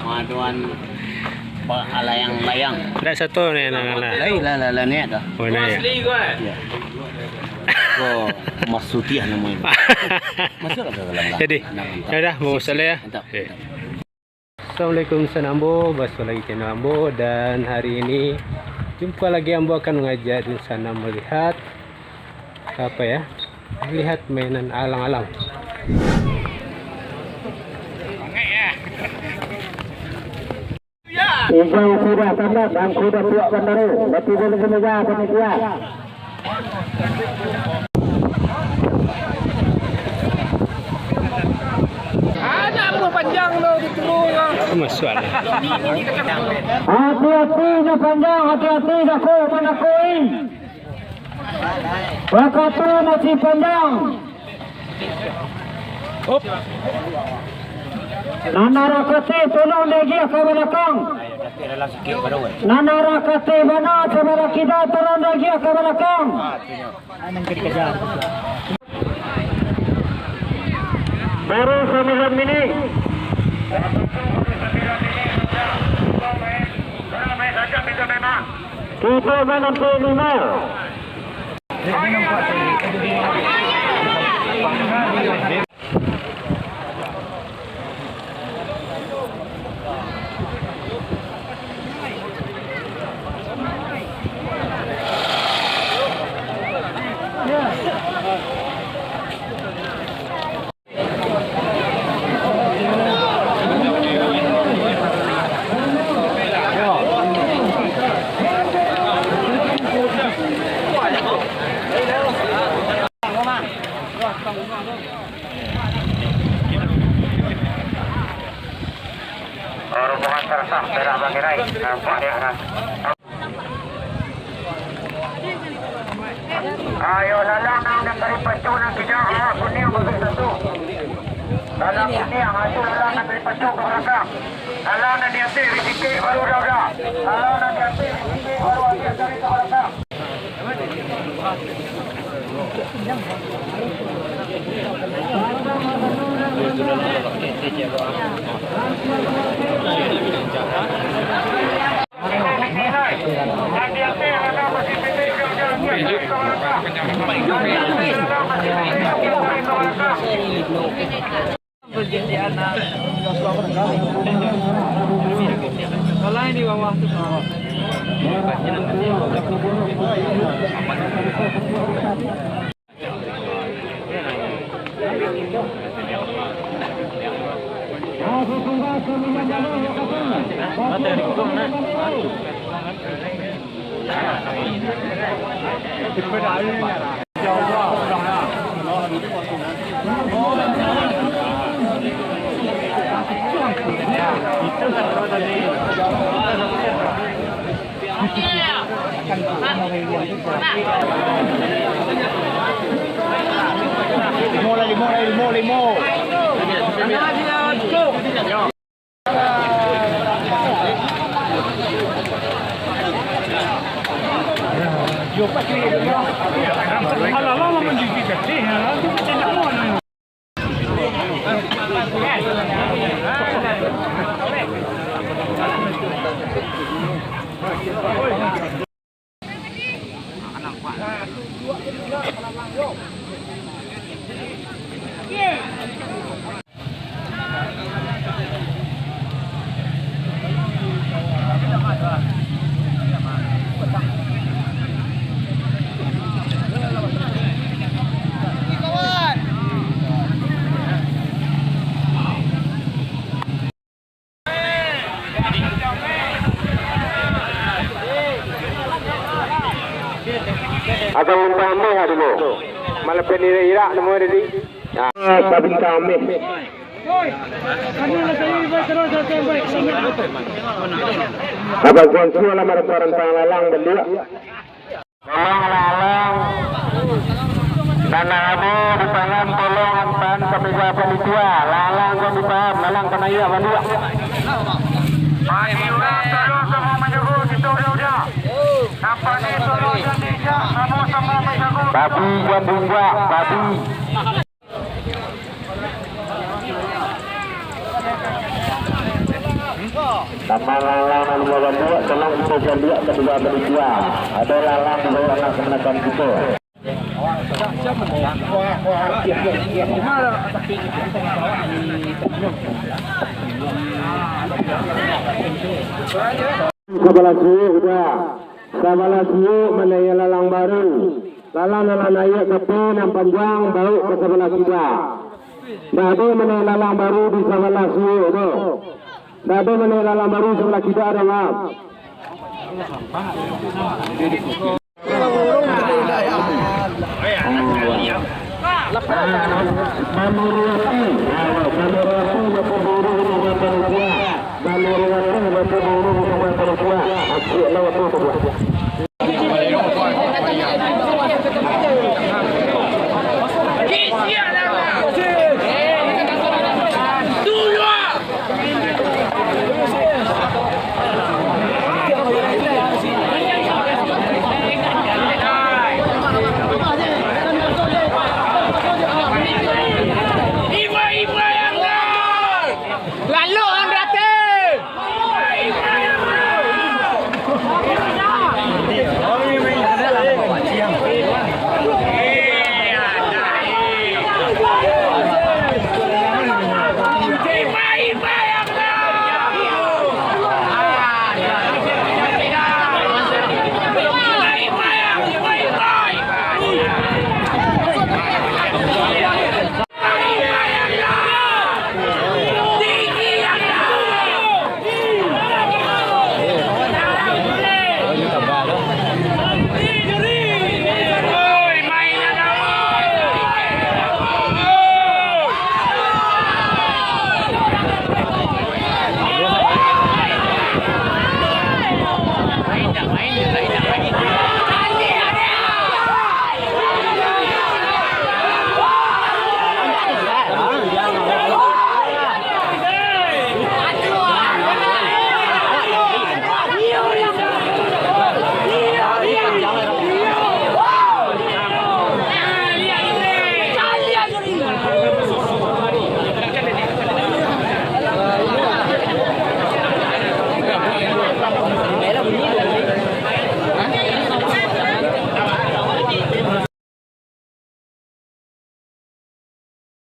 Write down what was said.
Maduan alayang-layang. Ada satu ni anak-anak. Lah ni ada. Oh ni. Ya. Oh, masutiah namanya. Masuklah ke dalam. Jadi, dah mau salah ya. Okay. Assalamualaikum Sanambo, basuh lagi channel Ambo, dan hari ini jumpa lagi Ambo akan mengajak di sana melihat apa ya? Melihat mainan alang-alang. Ujung sudah tanda dan sudah pihak bandara. Berarti boleh meja panitia. Ada apa panjang lo diturun. Masuk lah. Hati-hati na panjang, hati-hati na ko manakoi. Waktu masih panjang. Hop. Nana rakati tolong lagi ke belakang. Nana rakati mana sebelah kita tolong lagi ke belakang. Baru 9 minit. Kita menentu nomor. Rombongan tersah perak bagi naik. Nampak dia kan. Ayo lalang nang dari pacu nang kijang kuning bagi satu. Lalang kuning hasil lalang nang dari pacu ke belakang. Lalang nang di atas sedikit baru dah. Lalang nang di atas sedikit baru atas dari ke belakang. Kalau ini bawah tu. Limo. Ada umpama ya dulu. Malah penira-ira nemu tadi. Sabin kami. Apa kuan semua lamar orang panglalang beli. Panglalang. Tanah abu di tangan tolong tan pemirsa penitia lalang kan di paham lalang penaya bandia. Maju terus semua menjaga kita udah. Nampaknya terus Indonesia sama-sama menjaga. Babi yang bunga babi. Nama lalang lalu bandia tolong kita jadi kedua penitia. Ada lalang di bawah anak kemenakan kita. Sebelah siu sudah. Sebelah siu menaya lalang baru. Lalang naik ke pin yang panjang bau ke sebelah kita. Dado menaya lalang baru di sebelah siu itu. Dado menaya lalang baru sebelah kita ada maaf. Menurut